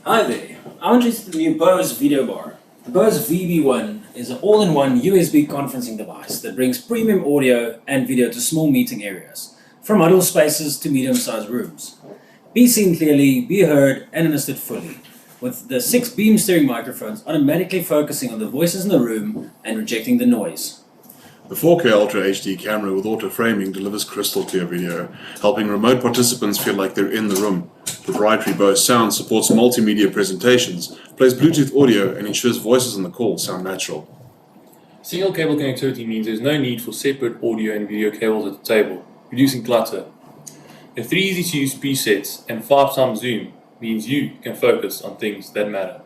Hi there, I introduced the new Bose Videobar. The Bose VB1 is an all-in-one USB conferencing device that brings premium audio and video to small meeting areas, from huddle spaces to medium-sized rooms. Be seen clearly, be heard and understood fully, with the 6 beam steering microphones automatically focusing on the voices in the room and rejecting the noise. The 4K Ultra HD camera with auto framing delivers crystal clear video, helping remote participants feel like they're in the room. Proprietary Bose sound supports multimedia presentations, plays Bluetooth audio and ensures voices on the call sound natural. Single cable connectivity means there's no need for separate audio and video cables at the table, reducing clutter. The 3 easy to use presets and 5x zoom means you can focus on things that matter.